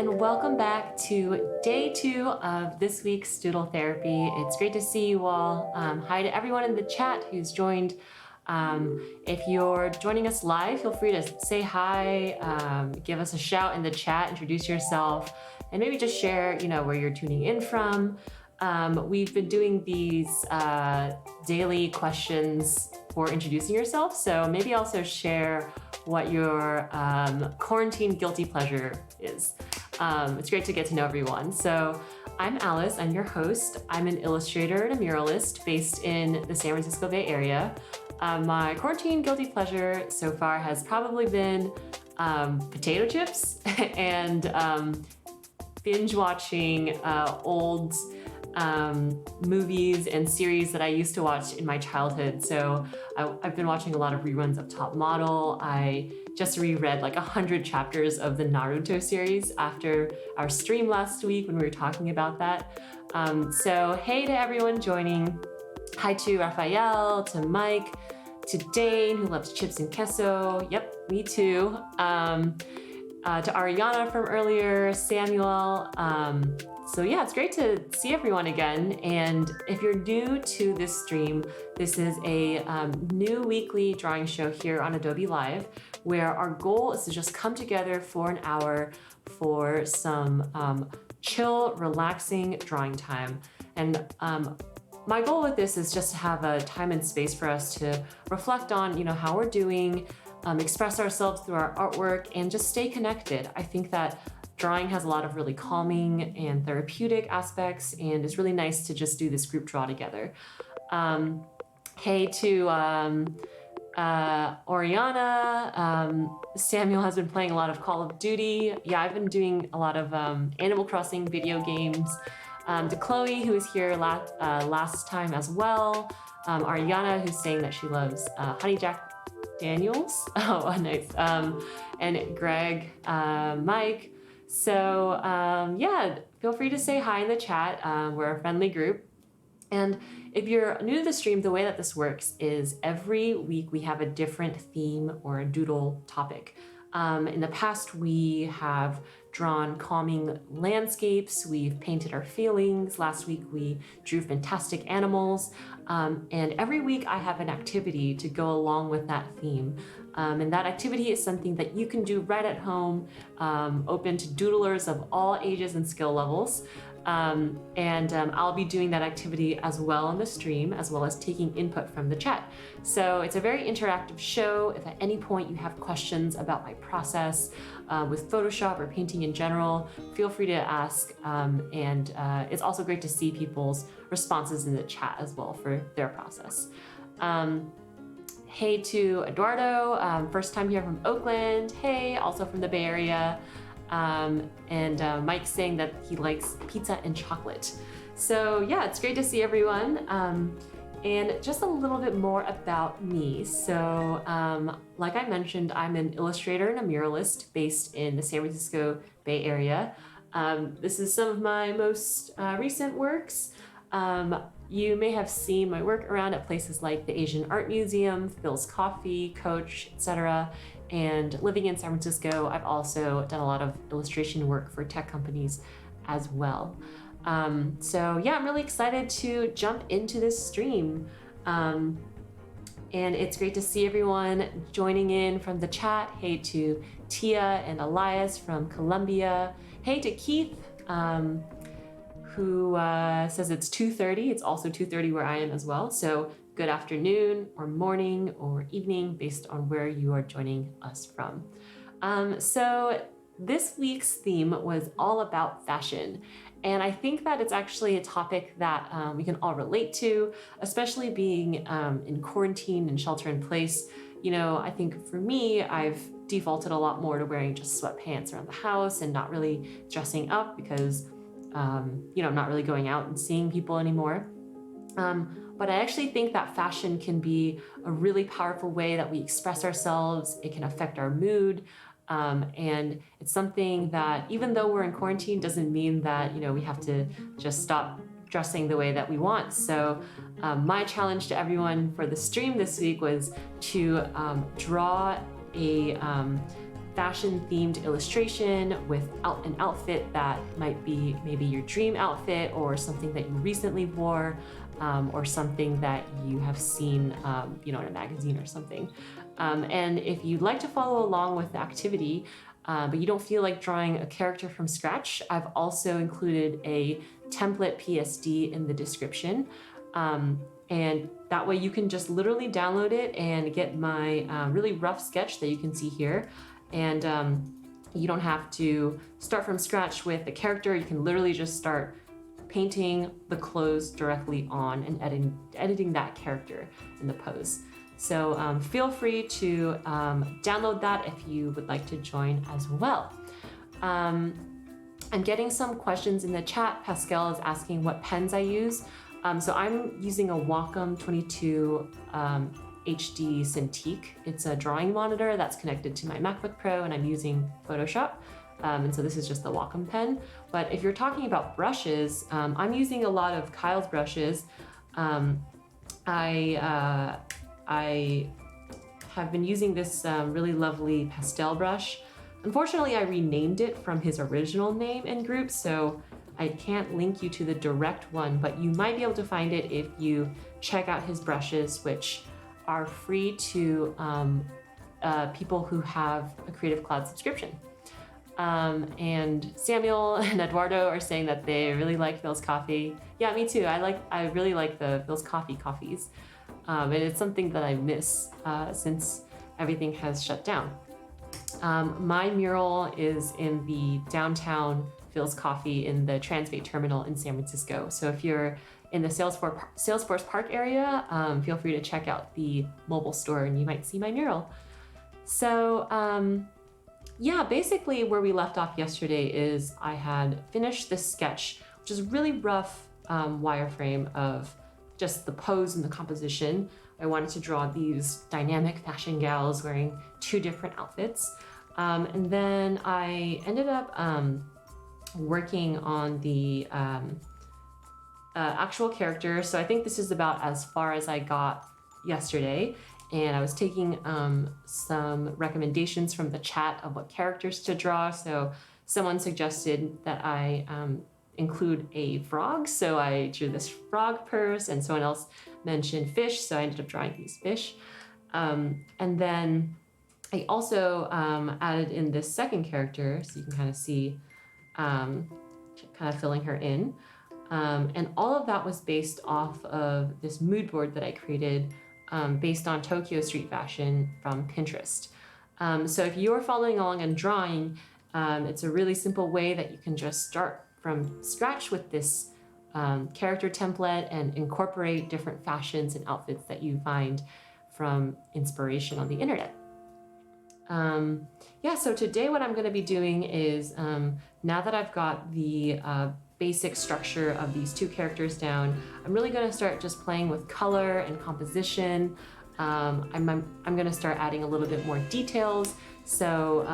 and welcome back to day 2 of this week's Doodle Therapy. It's great to see you all. Hi to everyone in the chat who's joined. If you're joining us live, feel free to say hi, give us a shout in the chat, introduce yourself, and maybe just share, where you're tuning in from. We've been doing these daily questions for introducing yourself, so maybe also share what your quarantine guilty pleasure is. It's great to get to know everyone. So I'm Alice, I'm your host. I'm an illustrator and a muralist based in the San Francisco Bay Area. My quarantine guilty pleasure so far has probably been potato chips and binge watching old movies and series that I used to watch in my childhood. So I've been watching a lot of reruns of Top Model. I just reread like 100 chapters of the Naruto series after our stream last week when we were talking about that. So hey to everyone joining. Hi to Raphael, to Mike, to Dane, who loves chips and queso. Yep, me too. To Ariana from earlier, Samuel. So yeah, it's great to see everyone again. And if you're new to this stream, this is a new weekly drawing show here on Adobe Live, where our goal is to just come together for an hour for some chill, relaxing drawing time. And my goal with this is just to have a time and space for us to reflect on, how we're doing, express ourselves through our artwork, and just stay connected. I think that drawing has a lot of really calming and therapeutic aspects, and it's really nice to just do this group draw together. Hey to Oriana. Samuel has been playing a lot of Call of Duty. Yeah, I've been doing a lot of Animal Crossing video games. To Chloe, who was here last time as well. Ariana, who's saying that she loves Honey Jack Daniels. Oh, nice. And Greg, Mike. So yeah, feel free to say hi in the chat. We're a friendly group. And if you're new to the stream, the way that this works is every week we have a different theme or a doodle topic. In the past, we have drawn calming landscapes, we've painted our feelings. Last week we drew fantastic animals. And every week I have an activity to go along with that theme. And that activity is something that you can do right at home, open to doodlers of all ages and skill levels. I'll be doing that activity as well on the stream, as well as taking input from the chat. So it's a very interactive show. If at any point you have questions about my process with Photoshop or painting in general, feel free to ask. It's also great to see people's responses in the chat as well for their process. Hey to Eduardo, first time here from Oakland. Hey, also from the Bay Area. Mike's saying that he likes pizza and chocolate. So yeah, it's great to see everyone. And just a little bit more about me. So like I mentioned, I'm an illustrator and a muralist based in the San Francisco Bay Area. This is some of my most recent works. You may have seen my work around at places like the Asian Art Museum, Phil's Coffee, Coach, etc. And living in San Francisco, I've also done a lot of illustration work for tech companies as well. So yeah, I'm really excited to jump into this stream. And it's great to see everyone joining in from the chat. Hey to Tia and Elias from Colombia. Hey to Keith, who says it's 2:30. It's also 2:30 where I am as well. So good afternoon or morning or evening based on where you are joining us from. So this week's theme was all about fashion. And I think that it's actually a topic that we can all relate to, especially being in quarantine and shelter in place. I think for me, I've defaulted a lot more to wearing just sweatpants around the house and not really dressing up because I'm not really going out and seeing people anymore. But I actually think that fashion can be a really powerful way that we express ourselves. It can affect our mood. And it's something that, even though we're in quarantine, doesn't mean that, we have to just stop dressing the way that we want. So my challenge to everyone for the stream this week was to draw a fashion themed illustration with an outfit that might be maybe your dream outfit or something that you recently wore, or something that you have seen in a magazine or something. And if you'd like to follow along with the activity, but you don't feel like drawing a character from scratch, I've also included a template PSD in the description. And that way you can just literally download it and get my really rough sketch that you can see here. And you don't have to start from scratch with the character. You can literally just start painting the clothes directly on and editing that character in the pose. So feel free to download that if you would like to join as well. I'm getting some questions in the chat. Pascal is asking what pens I use. So I'm using a Wacom 22 HD Cintiq. It's a drawing monitor that's connected to my MacBook Pro, and I'm using Photoshop. And so this is just the Wacom pen. But if you're talking about brushes, I'm using a lot of Kyle's brushes. I have been using this really lovely pastel brush. Unfortunately, I renamed it from his original name in group, so I can't link you to the direct one, but you might be able to find it if you check out his brushes, which are free to people who have a Creative Cloud subscription. And Samuel and Eduardo are saying that they really like Phil's coffee. Yeah, me too. I really like the Phil's coffees. And it's something that I miss since everything has shut down. My mural is in the downtown Phil's Coffee in the Transbay Terminal in San Francisco. So if you're in the Salesforce Park area, feel free to check out the mobile store and you might see my mural. So yeah, basically where we left off yesterday is I had finished this sketch, which is really rough wireframe of just the pose and the composition. I wanted to draw these dynamic fashion gals wearing two different outfits. And then I ended up working on the actual character. So I think this is about as far as I got yesterday. And I was taking some recommendations from the chat of what characters to draw. So someone suggested that I include a frog. So I drew this frog purse, and someone else mentioned fish. So I ended up drawing these fish. And then I also added in this second character, so you can kind of see kind of filling her in. And all of that was based off of this mood board that I created based on Tokyo street fashion from Pinterest. So if you're following along and drawing, it's a really simple way that you can just start from scratch with this character template and incorporate different fashions and outfits that you find from inspiration on the internet. Yeah, so today what I'm going to be doing is, now that I've got the basic structure of these two characters down, I'm really going to start just playing with color and composition. I'm going to start adding a little bit more details. So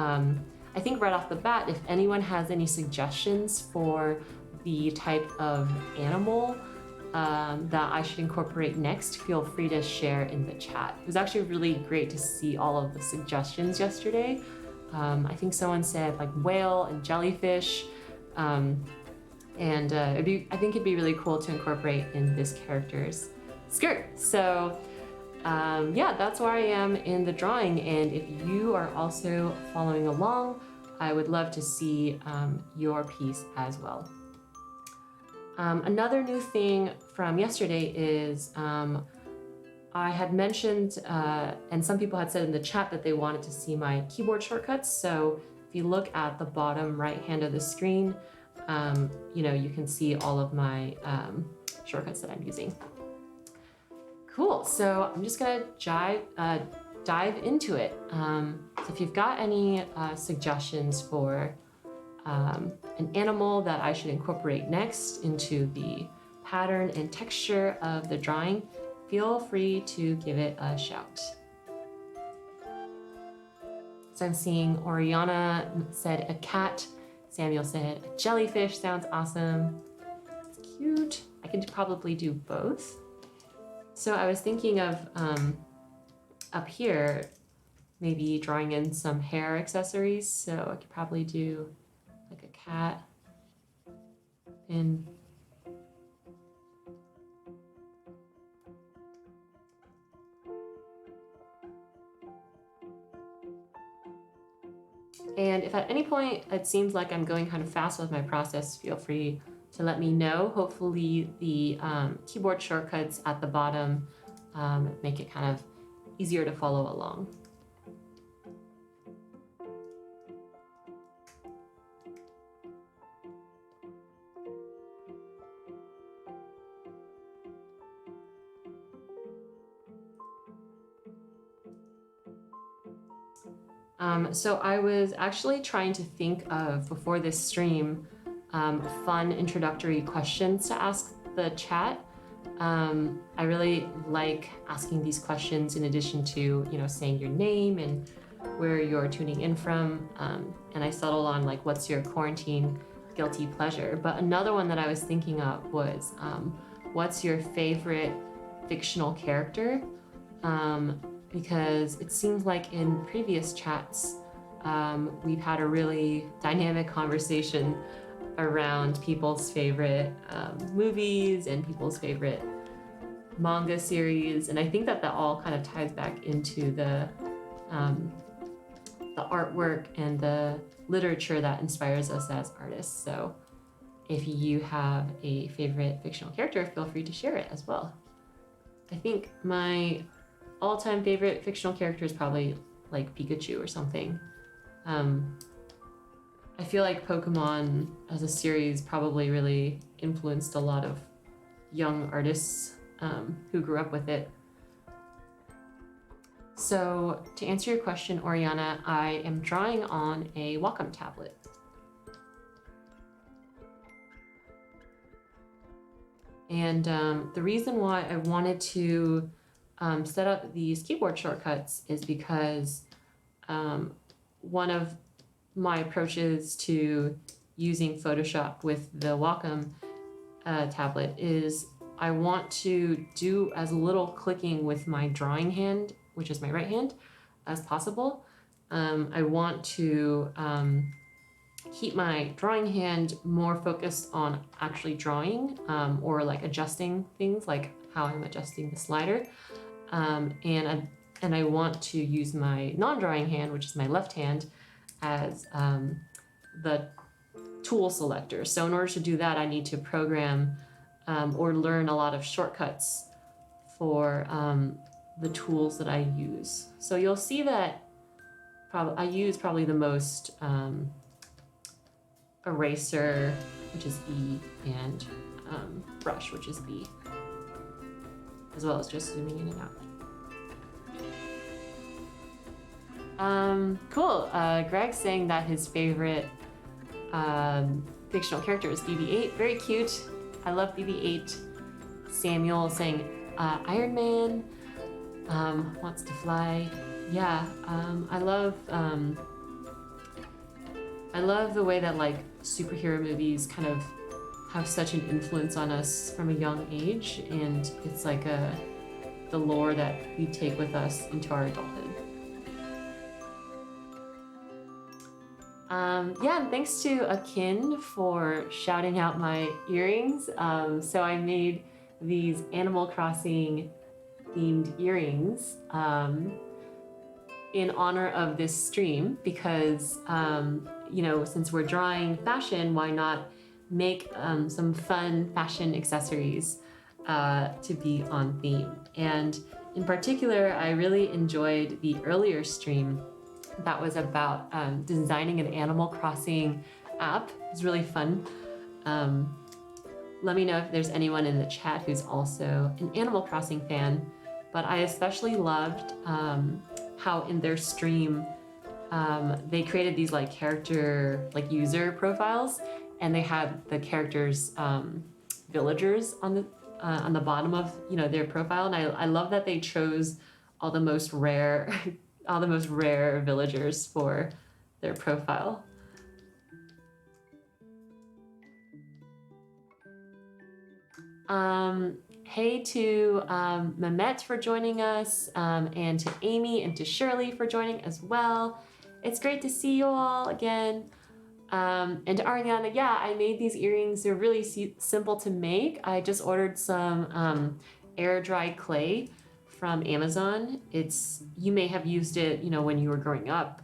I think right off the bat, if anyone has any suggestions for the type of animal that I should incorporate next, feel free to share in the chat. It was actually really great to see all of the suggestions yesterday. I think someone said like whale and jellyfish, and I think it'd be really cool to incorporate in this character's skirt. So yeah, that's where I am in the drawing, and if you are also following along, I would love to see your piece as well. Another new thing from yesterday is I had mentioned, and some people had said in the chat that they wanted to see my keyboard shortcuts. So if you look at the bottom right hand of the screen, you can see all of my shortcuts that I'm using. Cool, so I'm just gonna dive into it. So if you've got any suggestions for an animal that I should incorporate next into the pattern and texture of the drawing, feel free to give it a shout. So I'm seeing Oriana said a cat, Samuel said a jellyfish, sounds awesome. It's cute. I could probably do both. So I was thinking of up here, maybe drawing in some hair accessories. So I could probably do like a cat pin. And if at any point it seems like I'm going kind of fast with my process, feel free to let me know. Hopefully the keyboard shortcuts at the bottom make it kind of easier to follow along. So I was actually trying to think of, before this stream, fun introductory questions to ask the chat. I really like asking these questions in addition to, saying your name and where you're tuning in from. And I settled on like, what's your quarantine guilty pleasure? But another one that I was thinking of was, what's your favorite fictional character? Because it seems like in previous chats, we've had a really dynamic conversation around people's favorite movies and people's favorite manga series. And I think that all kind of ties back into the artwork and the literature that inspires us as artists. So if you have a favorite fictional character, feel free to share it as well. I think my all-time favorite fictional character is probably like Pikachu or something. I feel like Pokemon as a series probably really influenced a lot of young artists who grew up with it. So to answer your question, Oriana, I am drawing on a Wacom tablet. And the reason why I wanted to set up these keyboard shortcuts is because one of my approaches to using Photoshop with the Wacom tablet is I want to do as little clicking with my drawing hand, which is my right hand, as possible. I want to keep my drawing hand more focused on actually drawing or like adjusting things, like how I'm adjusting the slider. And I want to use my non-drawing hand, which is my left hand, as the tool selector. So in order to do that, I need to program or learn a lot of shortcuts for the tools that I use. So you'll see that I use probably the most eraser, which is E, and brush, which is B, as well as just zooming in and out. Cool. Greg's saying that his favorite fictional character is BB-8. Very cute. I love BB-8. Samuel saying Iron Man wants to fly. Yeah, I love the way that like superhero movies kind of have such an influence on us from a young age, and it's like the lore that we take with us into our adulthood. Yeah, and thanks to Akin for shouting out my earrings. So I made these Animal Crossing themed earrings in honor of this stream because, since we're drawing fashion, why not make some fun fashion accessories to be on theme. And in particular, I really enjoyed the earlier stream that was about designing an Animal Crossing app. It was really fun. Let me know if there's anyone in the chat who's also an Animal Crossing fan, but I especially loved how in their stream they created these like character, like user profiles, and they had the characters' villagers on the bottom of their profile, and I love that they chose all the most rare villagers for their profile. hey to Mehmet for joining us, and to Amy and to Shirley for joining as well. It's great to see you all again. And to Ariana, yeah, I made these earrings. They're really simple to make. I just ordered some air dry clay from Amazon. You may have used it, when you were growing up.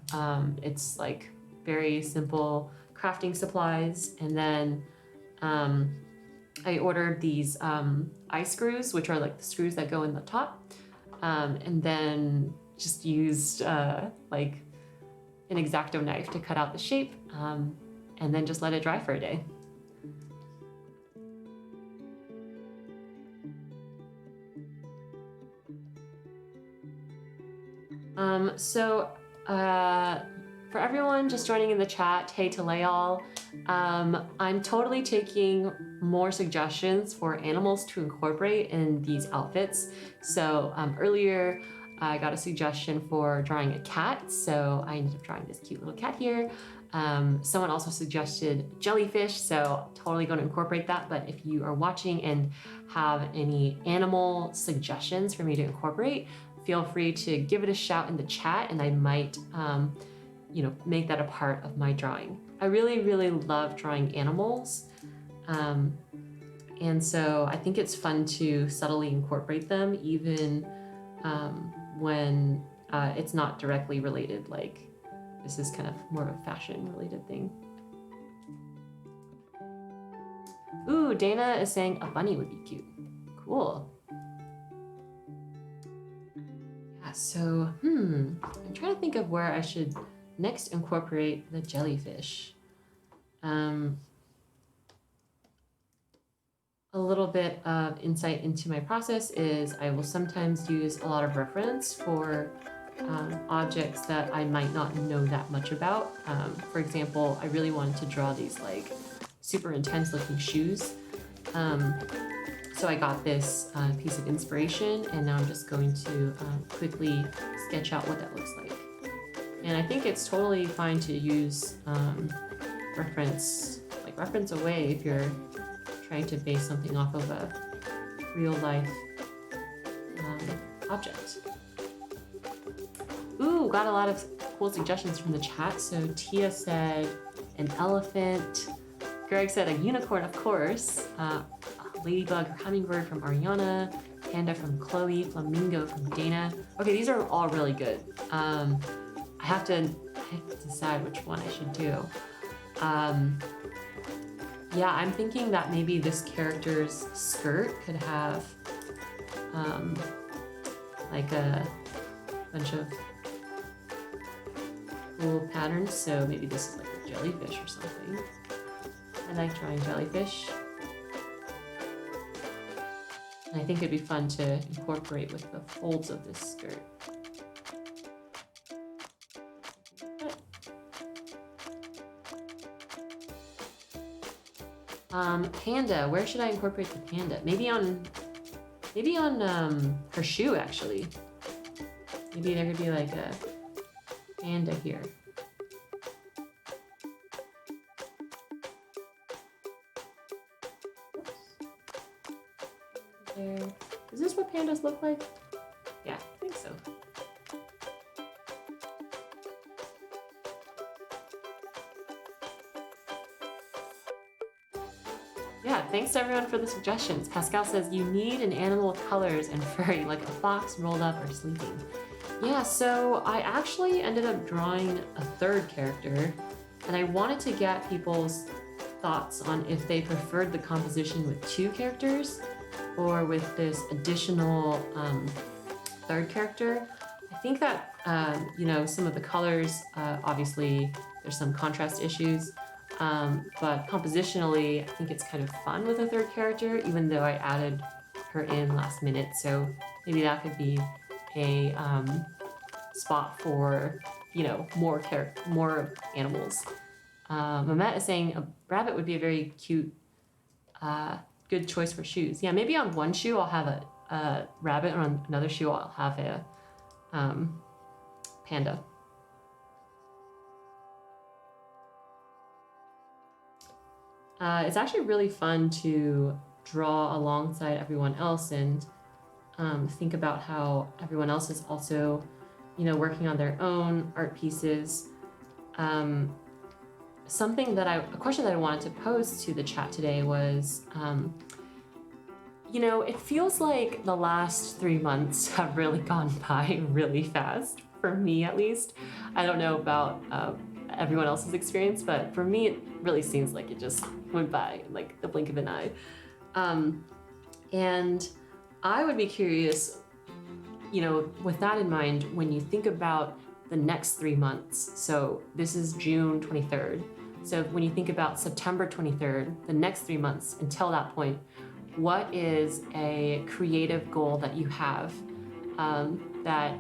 It's like very simple crafting supplies. And then I ordered these eye screws, which are like the screws that go in the top. And then just used like an X-Acto knife to cut out the shape, and then just let it dry for a day. For everyone just joining in the chat, hey to Layal. I'm totally taking more suggestions for animals to incorporate in these outfits. So earlier I got a suggestion for drawing a cat, so I ended up drawing this cute little cat here. Someone also suggested jellyfish, so totally going to incorporate that. But if you are watching and have any animal suggestions for me to incorporate, feel free to give it a shout in the chat, and I might make that a part of my drawing. I really, really love drawing animals. And so I think it's fun to subtly incorporate them, even when it's not directly related. Like, this is kind of more of a fashion related thing. Ooh, Dana is saying a bunny would be cute. Cool. Yeah, so, I'm trying to think of where I should next incorporate the jellyfish. A little bit of insight into my process is I will sometimes use a lot of reference for objects that I might not know that much about. For example, I really wanted to draw these like super intense looking shoes. So I got this piece of inspiration, and now I'm just going to quickly sketch out what that looks like. And I think it's totally fine to use reference away if you're trying to base something off of a real life object. Ooh, got a lot of cool suggestions from the chat. So Tia said an elephant. Greg said a unicorn, of course. Ladybug or hummingbird from Ariana. Panda from Chloe. Flamingo from Dana. Okay, these are all really good. I have to decide which one I should do. Yeah, I'm thinking that maybe this character's skirt could have like a bunch of cool patterns. So maybe this is like a jellyfish or something. I like drawing jellyfish. And I think it'd be fun to incorporate with the folds of this skirt. Panda, where should I incorporate the panda? Maybe on her shoe, actually. Maybe there could be like a panda here. There. Is this what pandas look like? Yeah, I think so. Yeah, thanks to everyone for the suggestions. Pascal says you need an animal with colors and furry, like a fox rolled up or sleeping. Yeah, so I actually ended up drawing a third character, and I wanted to get people's thoughts on if they preferred the composition with two characters or with this additional third character. I think that, some of the colors, obviously there's some contrast issues, but compositionally, I think it's kind of fun with a third character, even though I added her in last minute. So maybe that could be a spot for, more animals. Mehmet is saying a rabbit would be a very cute, good choice for shoes. Yeah, maybe on one shoe I'll have a rabbit, and on another shoe I'll have a panda. It's actually really fun to draw alongside everyone else and think about how everyone else is also, working on their own art pieces. A question that I wanted to pose to the chat today was, it feels like the last 3 months have really gone by really fast, for me at least. I don't know about everyone else's experience, but for me, it really seems like it just went by in like the blink of an eye. And I would be curious, with that in mind, when you think about the next 3 months, so this is June 23rd. So when you think about September 23rd, the next 3 months until that point, what is a creative goal that you have that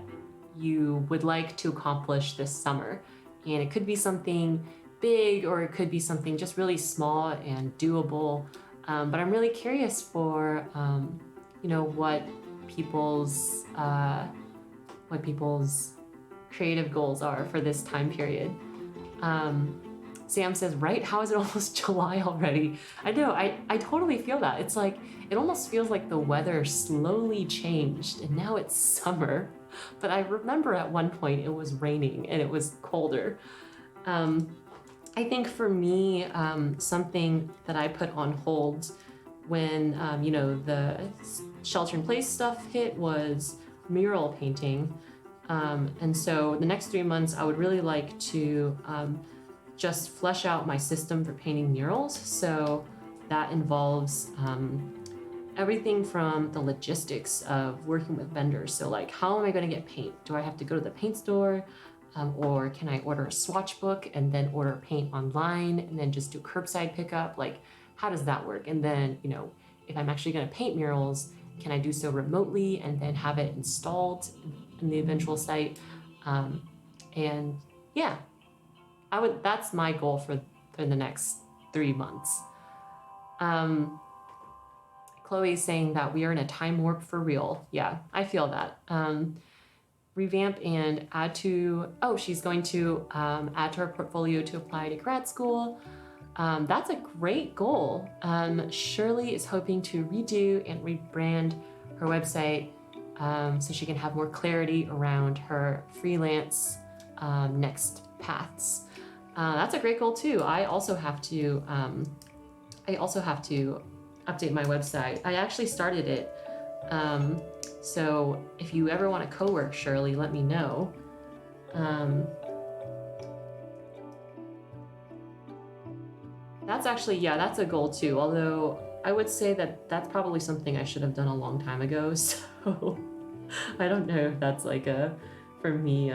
you would like to accomplish this summer? And it could be something big, or it could be something just really small and doable. But I'm really curious for, what people's creative goals are for this time period. Sam says, right, how is it almost July already? I know, I totally feel that. It's like, it almost feels like the weather slowly changed and now it's summer. But I remember at one point it was raining and it was colder. I think for me, something that I put on hold when, the shelter-in-place stuff hit was mural painting. And so the next 3 months, I would really like to just flesh out my system for painting murals. So that involves everything from the logistics of working with vendors. So like, how am I going to get paint? Do I have to go to the paint store? Or can I order a swatch book and then order paint online and then just do curbside pickup? Like, how does that work? And then, if I'm actually going to paint murals, can I do so remotely and then have it installed in the eventual site? And yeah, that's my goal for the next 3 months. Chloe's saying that we are in a time warp for real. Yeah, I feel that. Revamp and add to, she's going to add to her portfolio to apply to grad school. That's a great goal. Shirley is hoping to redo and rebrand her website so she can have more clarity around her freelance next paths. That's a great goal too. I also have to update my website. I actually started it. So if you ever want to co-work, Shirley, let me know. That's actually, that's a goal too. Although I would say that that's probably something I should have done a long time ago. So I don't know if that's like for me,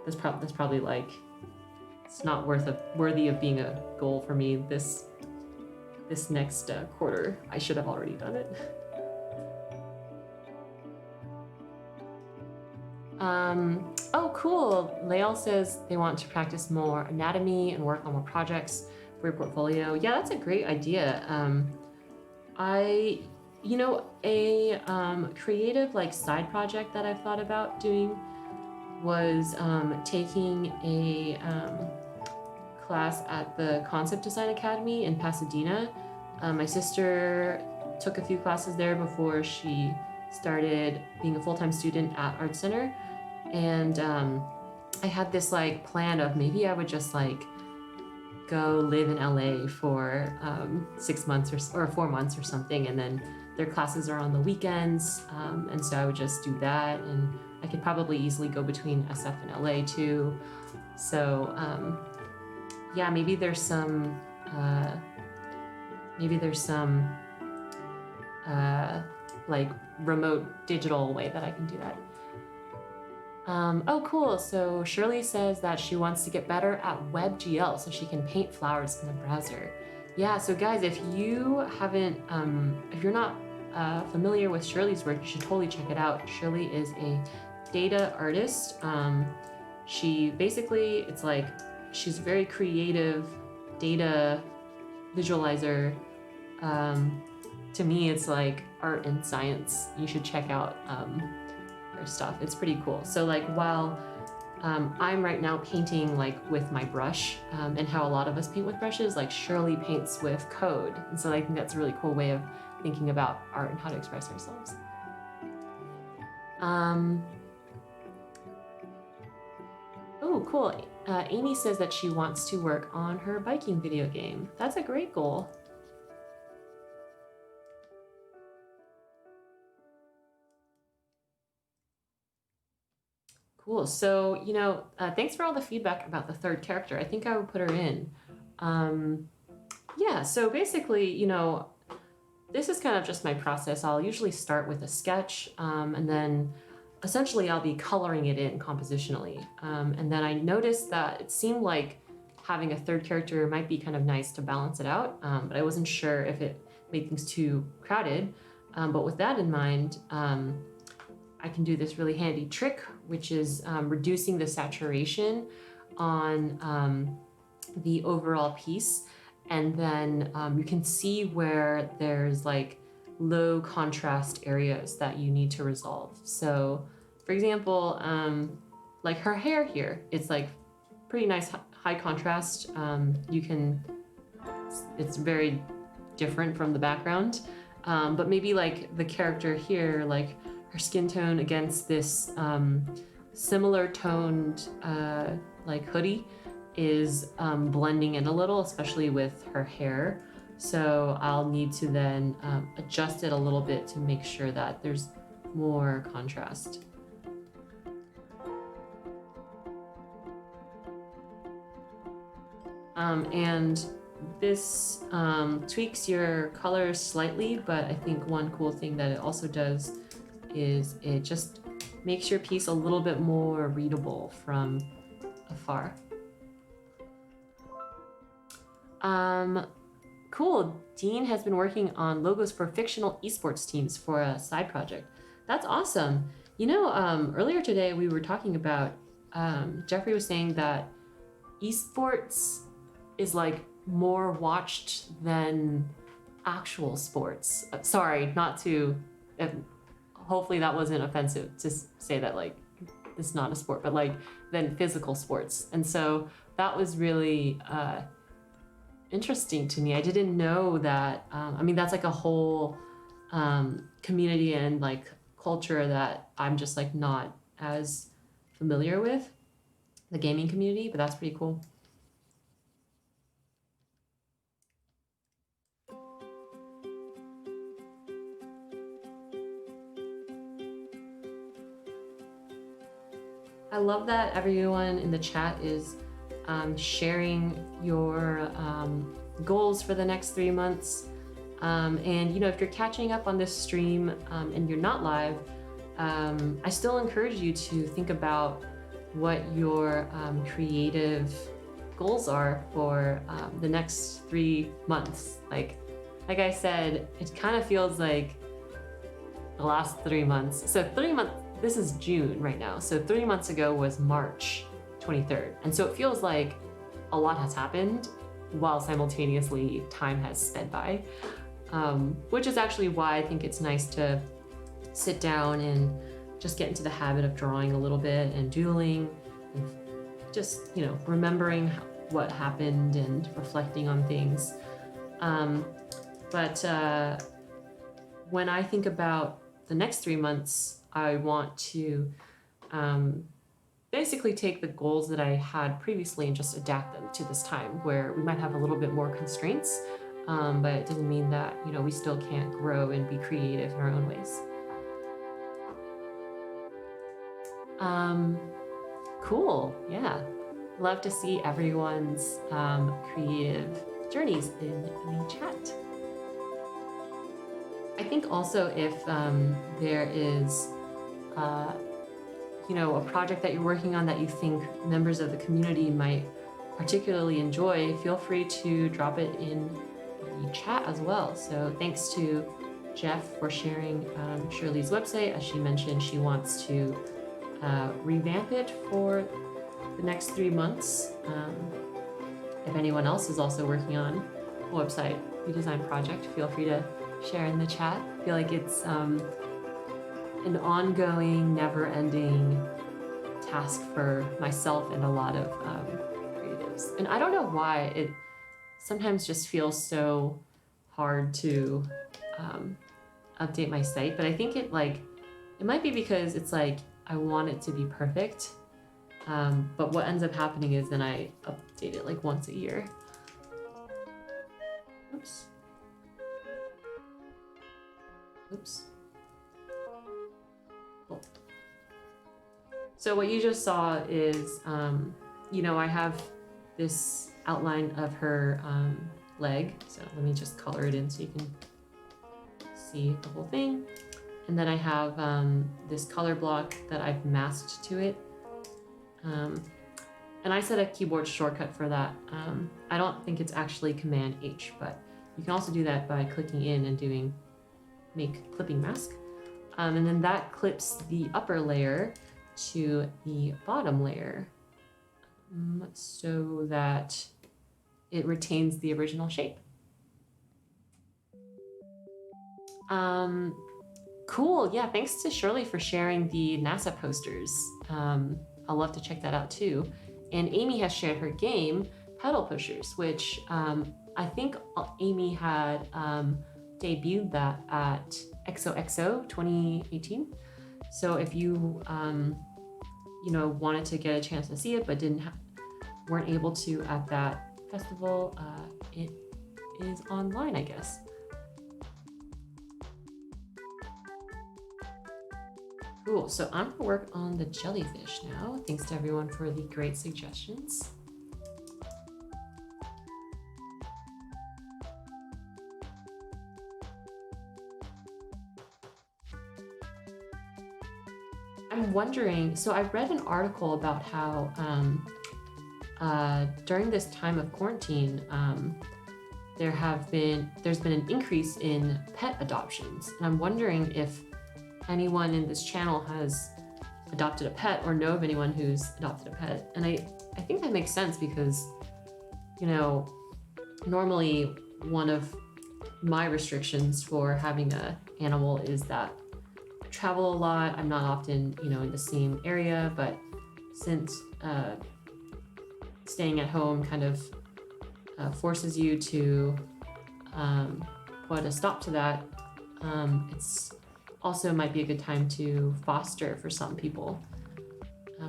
that's probably like, it's not worthy of being a goal for me this next quarter. I should have already done it. Oh, cool. Lael says they want to practice more anatomy and work on more projects for your portfolio. Yeah, that's a great idea. A creative like side project that I've thought about doing was taking a class at the Concept Design Academy in Pasadena. My sister took a few classes there before she started being a full-time student at Art Center. And I had this like plan of maybe I would just like go live in LA for 6 months or 4 months or something, and then their classes are on the weekends, and so I would just do that, and I could probably easily go between SF and LA too. So yeah, maybe there's some like remote digital way that I can do that. Oh, cool. So Shirley says that she wants to get better at WebGL so she can paint flowers in the browser. Yeah, so guys, if you haven't, if you're not familiar with Shirley's work, you should totally check it out. Shirley is a data artist. She basically, it's like, she's a very creative data visualizer. To me, it's like art and science. You should check out her stuff. It's pretty cool. So like while I'm right now painting like with my brush, and how a lot of us paint with brushes, like Shirley paints with code. And so I think that's a really cool way of thinking about art and how to express ourselves. Oh, cool. Amy says that she wants to work on her biking video game. That's a great goal. Cool. So, thanks for all the feedback about the third character. I think I would put her in. Yeah, so basically, this is kind of just my process. I'll usually start with a sketch, and then essentially I'll be coloring it in compositionally. And then I noticed that it seemed like having a third character might be kind of nice to balance it out, but I wasn't sure if it made things too crowded. But with that in mind, I can do this really handy trick, which is reducing the saturation on the overall piece. And then you can see where there's like low contrast areas that you need to resolve. So for example, like her hair here, it's like pretty nice high contrast. It's very different from the background. But maybe like the character here, like her skin tone against this similar toned like hoodie is blending in a little, especially with her hair. So I'll need to then adjust it a little bit to make sure that there's more contrast. And this tweaks your colors slightly, but I think one cool thing that it also does is it just makes your piece a little bit more readable from afar. Cool. Dean has been working on logos for fictional esports teams for a side project. That's awesome. Earlier today we were talking about, Jeffrey was saying that esports is like more watched than actual sports. Sorry, not to, hopefully that wasn't offensive to say that like it's not a sport, but like than physical sports. And so that was really interesting to me. I didn't know that. That's like a whole community and like culture that I'm just like not as familiar with, the gaming community, but that's pretty cool. I love that everyone in the chat is sharing your goals for the next 3 months. And if you're catching up on this stream and you're not live, I still encourage you to think about what your creative goals are for the next 3 months. Like I said, it kind of feels like the last 3 months. So 3 months, this is June right now. So 3 months ago was March 23rd. And so it feels like a lot has happened while simultaneously time has sped by, which is actually why I think it's nice to sit down and just get into the habit of drawing a little bit and doodling and just, remembering what happened and reflecting on things. But when I think about the next 3 months, I want to basically take the goals that I had previously and just adapt them to this time where we might have a little bit more constraints, but it doesn't mean that, we still can't grow and be creative in our own ways. Cool, yeah. Love to see everyone's creative journeys in the chat. I think also if there is a project that you're working on that you think members of the community might particularly enjoy, feel free to drop it in the chat as well. So thanks to Jeff for sharing Shirley's website. As she mentioned, she wants to revamp it for the next 3 months. If anyone else is also working on a website redesign project, feel free to share in the chat. I feel like it's an ongoing, never-ending task for myself and a lot of creatives. And I don't know why it sometimes just feels so hard to update my site, but I think it might be because it's like I want it to be perfect. But what ends up happening is then I update it like once a year. Oops. Oops. Cool. So what you just saw is, I have this outline of her leg. So let me just color it in so you can see the whole thing. And then I have this color block that I've masked to it. And I set a keyboard shortcut for that. I don't think it's actually Command H, but you can also do that by clicking in and doing make clipping mask. And then that clips the upper layer to the bottom layer so that it retains the original shape. Cool, yeah, thanks to Shirley for sharing the NASA posters. I'll love to check that out too. And Amy has shared her game, Pedal Pushers, which I think Amy had debuted that at XOXO 2018. So if you wanted to get a chance to see it but weren't able to at that festival, it is online, I guess. Cool, so I'm gonna work on the jellyfish now. Thanks to everyone for the great suggestions. I'm wondering, so I read an article about how during this time of quarantine, there's been an increase in pet adoptions. And I'm wondering if anyone in this channel has adopted a pet or know of anyone who's adopted a pet. And I think that makes sense because, normally one of my restrictions for having an animal is that I travel a lot. I'm not often, in the same area, but since staying at home kind of forces you to put a stop to that, it's also might be a good time to foster for some people,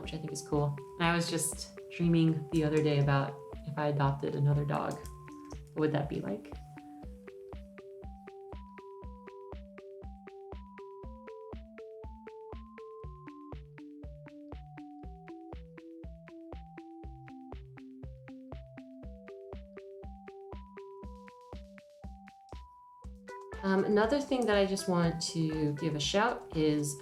which I think is cool. And I was just dreaming the other day about if I adopted another dog, what would that be like? Another thing that I just want to give a shout is,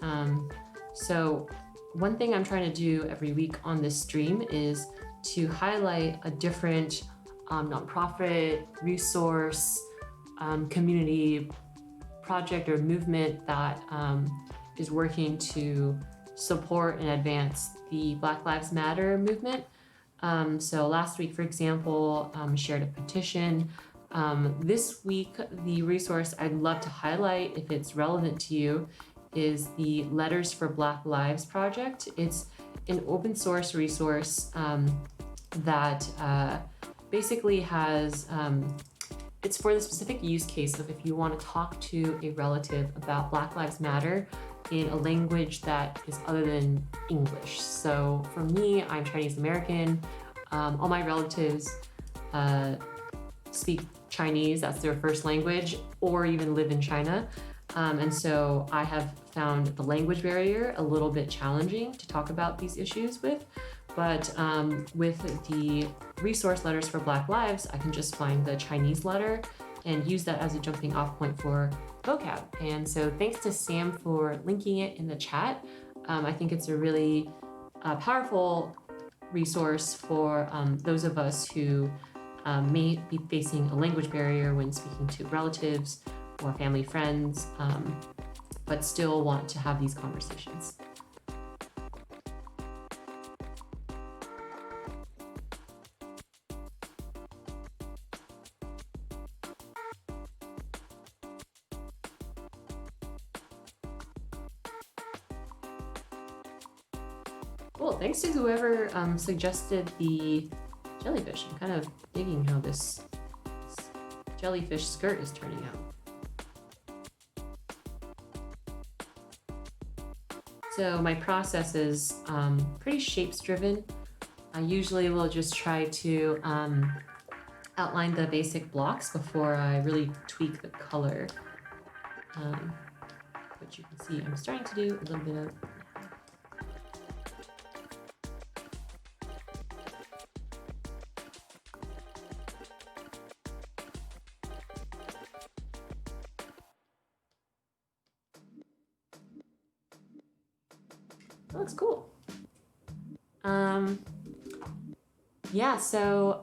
so one thing I'm trying to do every week on this stream is to highlight a different nonprofit, resource, community project or movement that is working to support and advance the Black Lives Matter movement. So last week, for example, shared a petition. This week, the resource I'd love to highlight, if it's relevant to you, is the Letters for Black Lives project. It's an open source resource that basically has, it's for the specific use case of if you want to talk to a relative about Black Lives Matter in a language that is other than English. So for me, I'm Chinese American. All my relatives speak Chinese, that's their first language, or even live in China. And so I have found the language barrier a little bit challenging to talk about these issues with. But with the resource Letters for Black Lives, I can just find the Chinese letter and use that as a jumping off point for vocab. And so thanks to Sam for linking it in the chat. I think it's a really powerful resource for those of us who may be facing a language barrier when speaking to relatives or family friends, but still want to have these conversations. Cool, thanks to whoever suggested the jellyfish. I'm kind of digging how this jellyfish skirt is turning out. So my process is pretty shapes driven. I usually will just try to outline the basic blocks before I really tweak the color. Which you can see I'm starting to do a little bit of. That looks cool. Yeah, so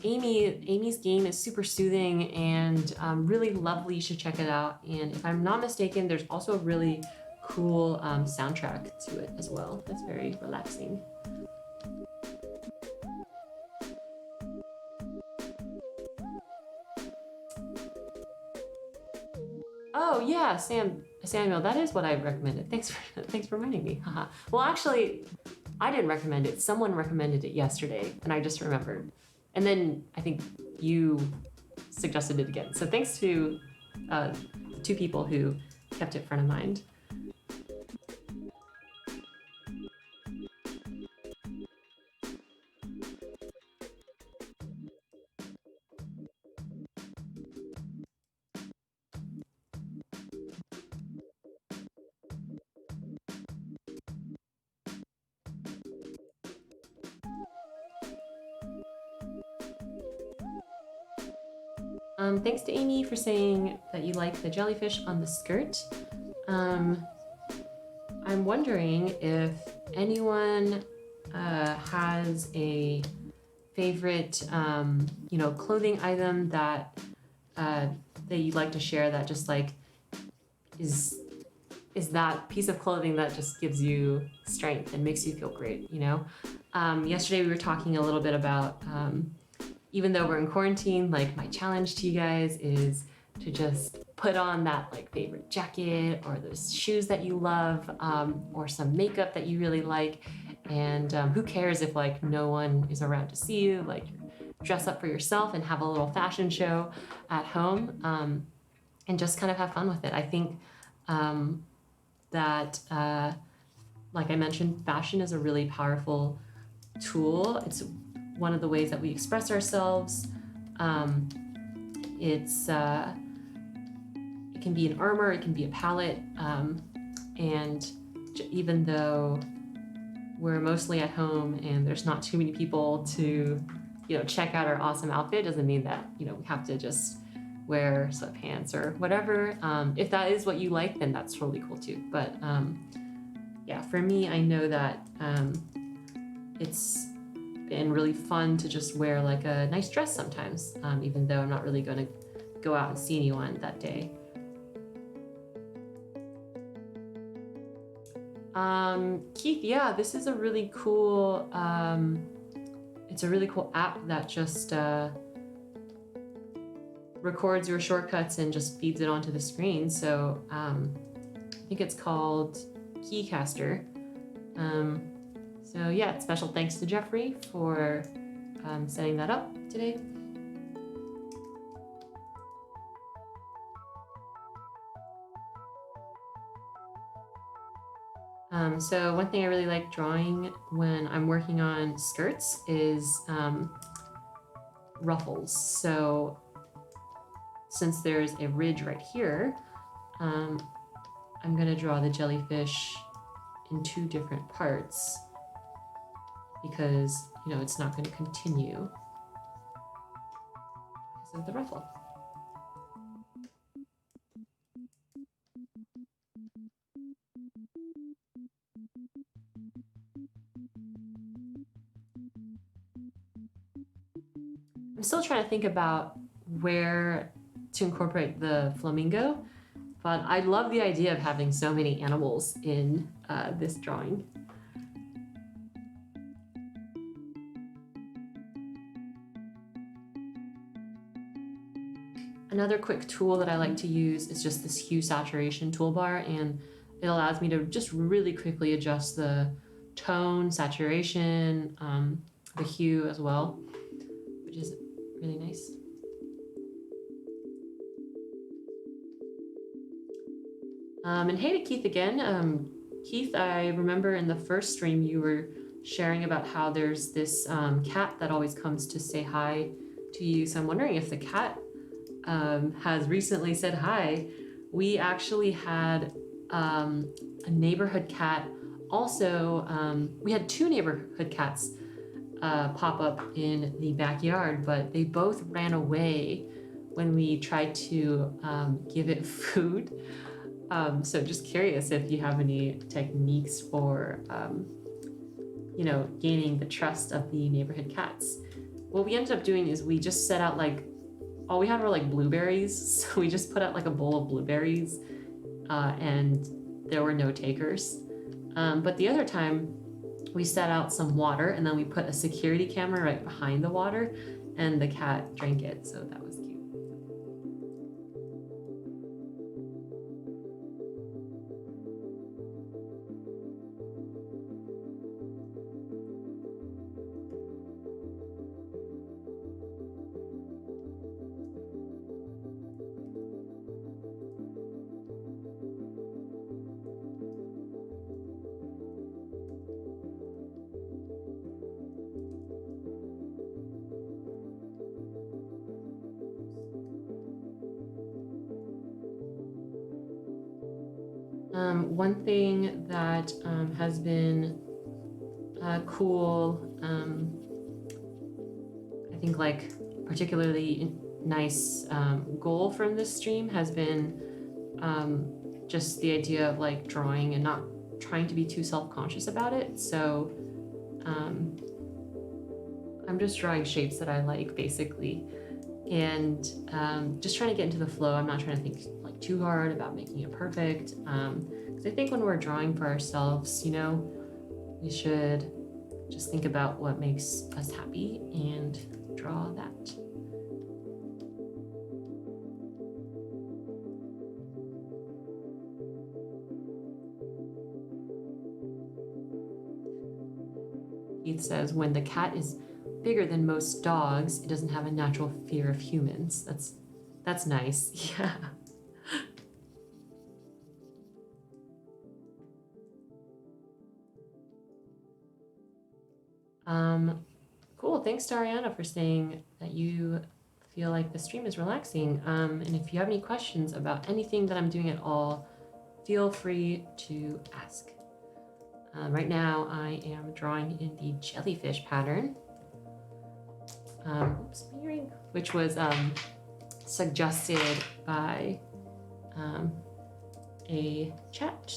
Amy's game is super soothing and really lovely. You should check it out. And if I'm not mistaken, there's also a really cool soundtrack to it as well. That's very relaxing. Oh yeah, Samuel, that is what I recommended. Thanks for reminding me. Haha. Well, actually, I didn't recommend it. Someone recommended it yesterday, and I just remembered. And then I think you suggested it again. So thanks to two people who kept it front of mind. Thanks to Amy for saying that you like the jellyfish on the skirt. I'm wondering if anyone has a favorite, clothing item that you'd like to share that just like is that piece of clothing that just gives you strength and makes you feel great, you know? Yesterday we were talking a little bit about even though we're in quarantine, like my challenge to you guys is to just put on that like favorite jacket or those shoes that you love, or some makeup that you really like. And who cares if like no one is around to see you, like dress up for yourself and have a little fashion show at home, and just kind of have fun with it. I think that, like I mentioned, fashion is a really powerful tool. It's one of the ways that we express ourselves. It can be an armor, it can be a palette, and even though we're mostly at home and there's not too many people to, check out our awesome outfit, doesn't mean that, we have to just wear sweatpants or whatever. If that is what you like, then that's totally cool too. But yeah, for me, I know that it's been really fun to just wear like a nice dress sometimes, even though I'm not really going to go out and see anyone that day. Keith, yeah, this is a really cool, it's a really cool app that just records your shortcuts and just feeds it onto the screen. So I think it's called Keycaster. So yeah, special thanks to Jeffrey for setting that up today. So one thing I really like drawing when I'm working on skirts is ruffles. So since there's a ridge right here, I'm gonna draw the jellyfish in two different parts because, it's not gonna continue because of the ruffle. I'm still trying to think about where to incorporate the flamingo, but I love the idea of having so many animals in this drawing. Another quick tool that I like to use is just this hue saturation toolbar, and it allows me to just really quickly adjust the tone, saturation, the hue as well, which is really nice. And hey to Keith again. Keith, I remember in the first stream you were sharing about how there's this cat that always comes to say hi to you. So I'm wondering if the cat has recently said hi. We actually had a neighborhood cat. Also, we had two neighborhood cats pop up in the backyard, but they both ran away when we tried to give it food. So just curious if you have any techniques for, you know, gaining the trust of the neighborhood cats. What we ended up doing is we just set out like, all we had were like blueberries. So we just put out like a bowl of blueberries and there were no takers. But the other time we set out some water and then we put a security camera right behind the water and the cat drank it. So that was cute. One thing that has been cool, I think like particularly nice goal from this stream has been just the idea of like drawing and not trying to be too self-conscious about it. So I'm just drawing shapes that I like basically, and just trying to get into the flow. I'm not trying to think like too hard about making it perfect. Because I think when we're drawing for ourselves, you know, we should just think about what makes us happy and draw that. Keith says, when the cat is bigger than most dogs, it doesn't have a natural fear of humans. That's nice. Yeah. Cool. Thanks to Ariana for saying that you feel like the stream is relaxing. And if you have any questions about anything that I'm doing at all, feel free to ask. Right now I am drawing in the jellyfish pattern, which was suggested by a chat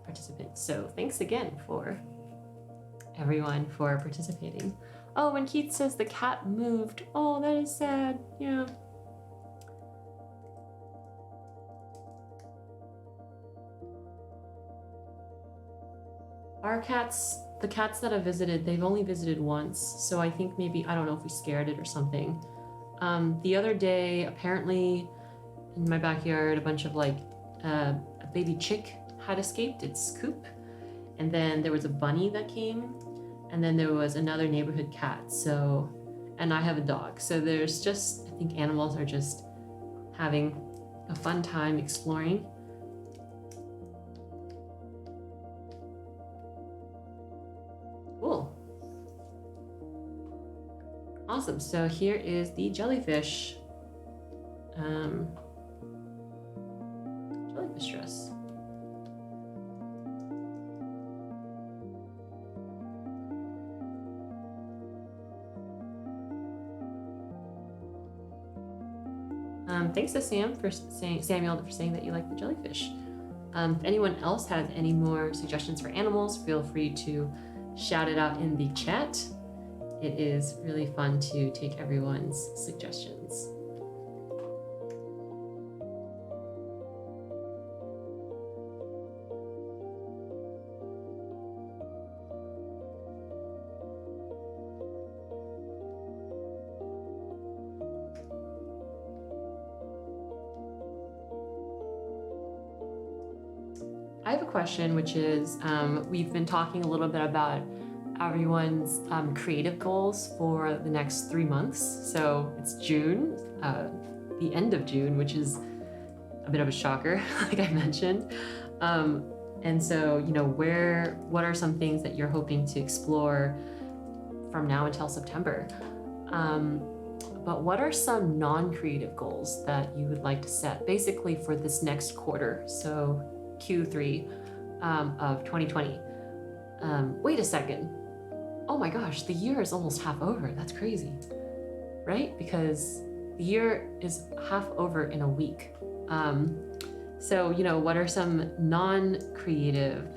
participant. So thanks again for everyone for participating. Oh, and Keith says the cat moved. Oh, that is sad. Yeah. Our cats, the cats that have visited, they've only visited once. So I think maybe, I don't know if we scared it or something. The other day, apparently in my backyard, a bunch of like, a baby chick had escaped its coop. And then there was a bunny that came. And then there was another neighborhood cat. So, and I have a dog. So there's just, I think animals are just having a fun time exploring. Cool. Awesome. So here is the jellyfish. Jellyfish dress. Thanks to Samuel for saying that you like the jellyfish. If anyone else has any more suggestions for animals, feel free to shout it out in the chat. It is really fun to take everyone's suggestions. I have a question, which is we've been talking a little bit about everyone's creative goals for the next 3 months. So it's June, the end of June, which is a bit of a shocker, like I mentioned. And so, what are some things that you're hoping to explore from now until September? But what are some non-creative goals that you would like to set basically for this next quarter? So Q3 of 2020. Wait a second. Oh my gosh, the year is almost half over. That's crazy, right? Because the year is half over in a week. So, what are some non-creative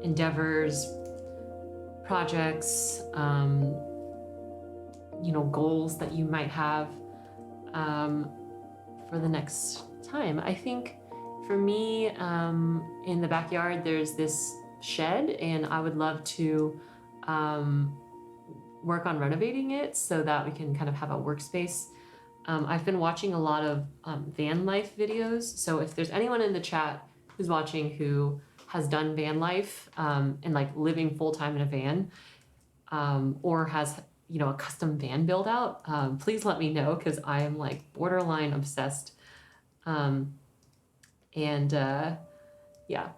endeavors, projects, goals that you might have for the next time? I think for me, in the backyard, there's this shed, and I would love to work on renovating it so that we can kind of have a workspace. I've been watching a lot of van life videos, so if there's anyone in the chat who's watching who has done van life and like living full-time in a van, or has a custom van build out, please let me know, because I am like borderline obsessed. Yeah.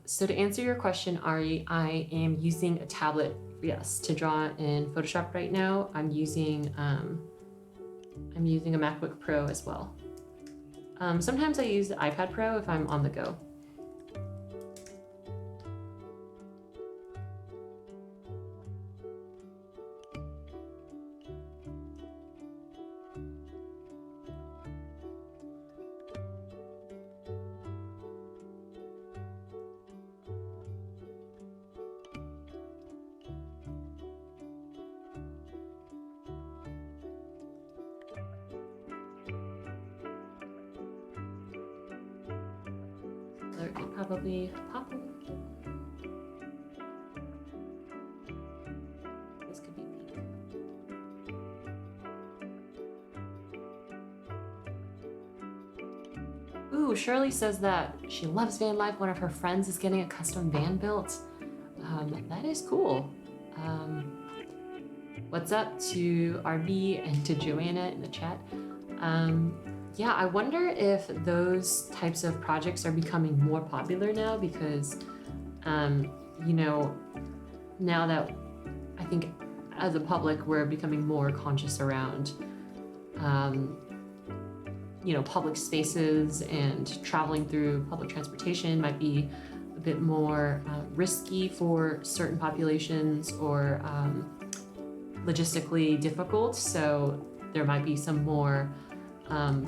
So to answer your question, Ari, I am using a tablet, yes, to draw in Photoshop right now. I'm using a MacBook Pro as well. Sometimes I use the iPad Pro if I'm on the go. There could probably pop a little bit. This could be pink. Ooh, Shirley says that she loves van life. One of her friends is getting a custom van built. That is cool. What's up to RB and to Joanna in the chat? Yeah, I wonder if those types of projects are becoming more popular now because, now that I think as a public, we're becoming more conscious around, public spaces, and traveling through public transportation might be a bit more risky for certain populations or logistically difficult. So there might be some more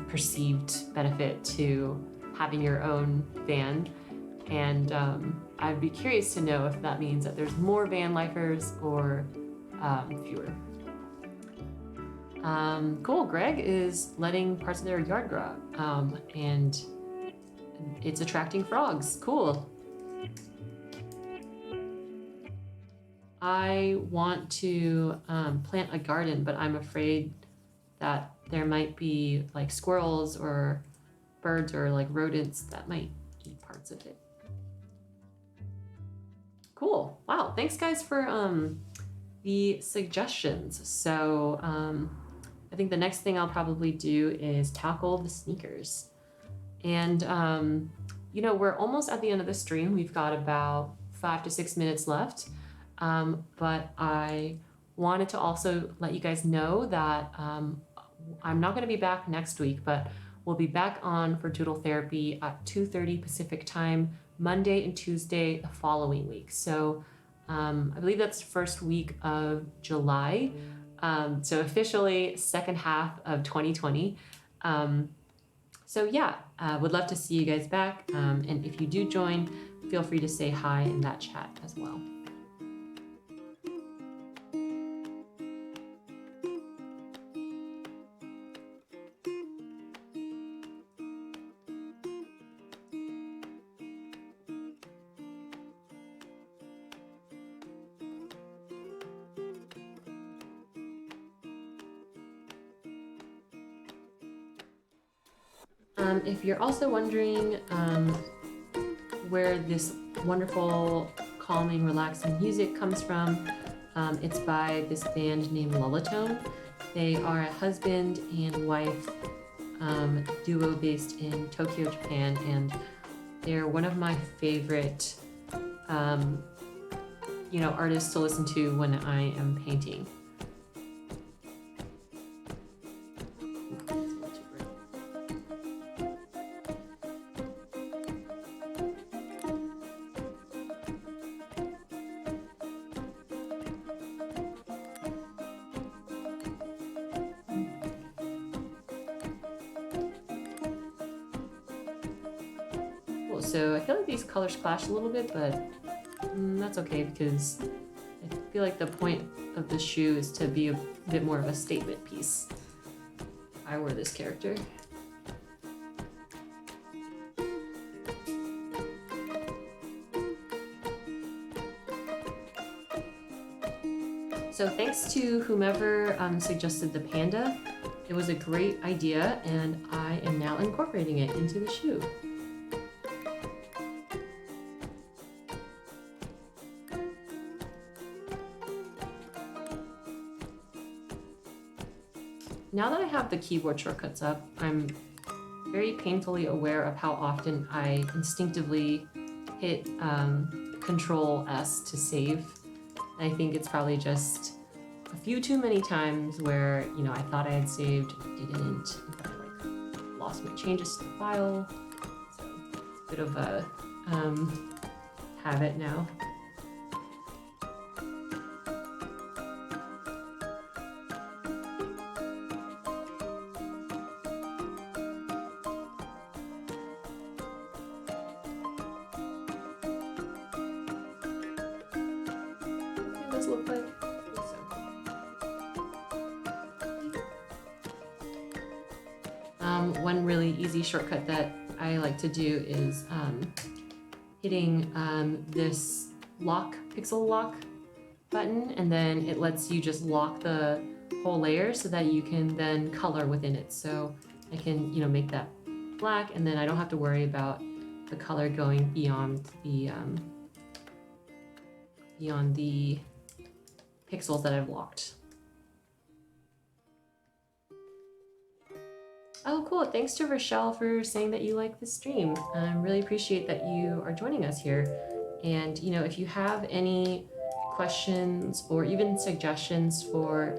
perceived benefit to having your own van. And I'd be curious to know if that means that there's more van lifers or fewer. Cool, Greg is letting parts of their yard grow and it's attracting frogs. Cool. I want to plant a garden, but I'm afraid that there might be like squirrels or birds or like rodents that might eat parts of it. Cool. Wow. Thanks guys for the suggestions. So I think the next thing I'll probably do is tackle the sneakers. And we're almost at the end of the stream. We've got about 5 to 6 minutes left. But I wanted to also let you guys know that I'm not going to be back next week, but we'll be back on for Doodle Therapy at 2:30 Pacific time, Monday and Tuesday the following week. So I believe that's first week of July. So officially second half of 2020. So yeah, would love to see you guys back. And if you do join, feel free to say hi in that chat as well. If you're also wondering where this wonderful, calming, relaxing music comes from, it's by this band named Lullatone. They are a husband and wife duo based in Tokyo, Japan, and they're one of my favorite artists to listen to when I am painting. So I feel like these colors clash a little bit, but that's okay because I feel like the point of the shoe is to be a bit more of a statement piece. If I were this character. So thanks to whomever suggested the panda. It was a great idea and I am now incorporating it into the shoe. Now that I have the keyboard shortcuts up, I'm very painfully aware of how often I instinctively hit Control S to save. And I think it's probably just a few too many times where, I thought I had saved and didn't, and I lost my changes to the file. So it's a bit of a habit now. Look like. One really easy shortcut that I like to do is hitting this pixel lock button, and then it lets you just lock the whole layer so that you can then color within it. So I can make that black, and then I don't have to worry about the color going beyond the pixels that I've locked. Oh, cool. Thanks to Rochelle for saying that you like the stream. I really appreciate that you are joining us here. And, if you have any questions or even suggestions for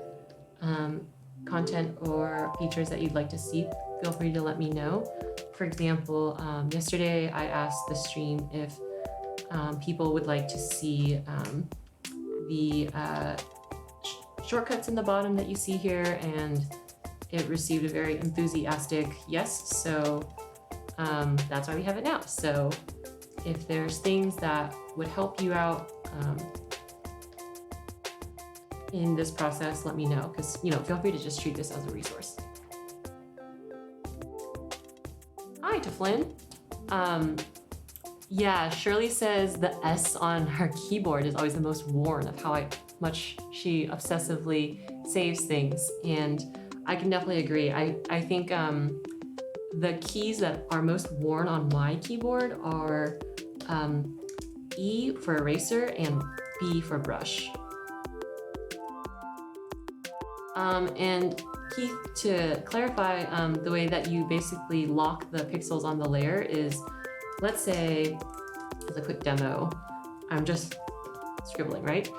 content or features that you'd like to see, feel free to let me know. For example, yesterday I asked the stream if people would like to see the shortcuts in the bottom that you see here, and it received a very enthusiastic yes, so that's why we have it now. So if there's things that would help you out in this process, let me know, because feel free to just treat this as a resource. Hi to Flynn. Yeah, Shirley says the S on her keyboard is always the most worn of how much she obsessively saves things, and I can definitely agree. I think the keys that are most worn on my keyboard are E for eraser and B for brush. And Keith, to clarify, the way that you basically lock the pixels on the layer is, let's say, as a quick demo, I'm just scribbling, right?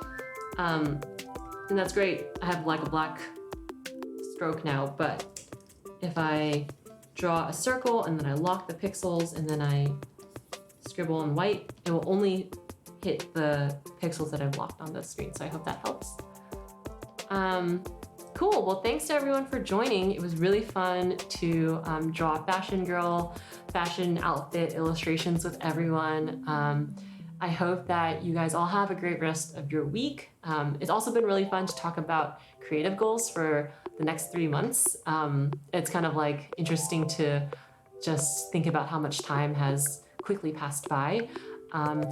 And that's great. I have like a black stroke now, but if I draw a circle and then I lock the pixels and then I scribble in white, it will only hit the pixels that I've locked on the screen. So I hope that helps. Cool, well, thanks to everyone for joining. It was really fun to draw fashion girl, fashion outfit illustrations with everyone. I hope that you guys all have a great rest of your week. It's also been really fun to talk about creative goals for the next 3 months. It's kind of like interesting to just think about how much time has quickly passed by.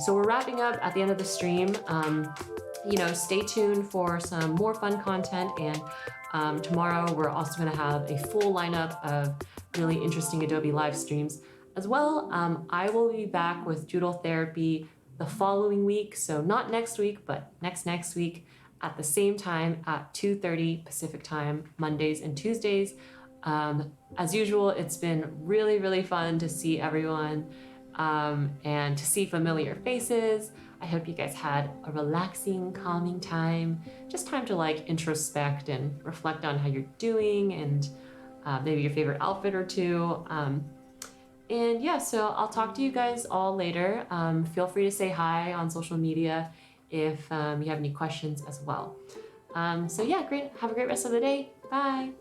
So we're wrapping up at the end of the stream. Stay tuned for some more fun content, and Tomorrow, we're also going to have a full lineup of really interesting Adobe live streams as well. I will be back with Doodle Therapy the following week, so not next week, but next week at the same time at 2:30 Pacific time, Mondays and Tuesdays. As usual, it's been really fun to see everyone and to see familiar faces. I hope you guys had a relaxing, calming time, just time to like introspect and reflect on how you're doing and maybe your favorite outfit or two. And yeah, so I'll talk to you guys all later. Feel free to say hi on social media if you have any questions as well. So yeah, great. Have a great rest of the day. Bye.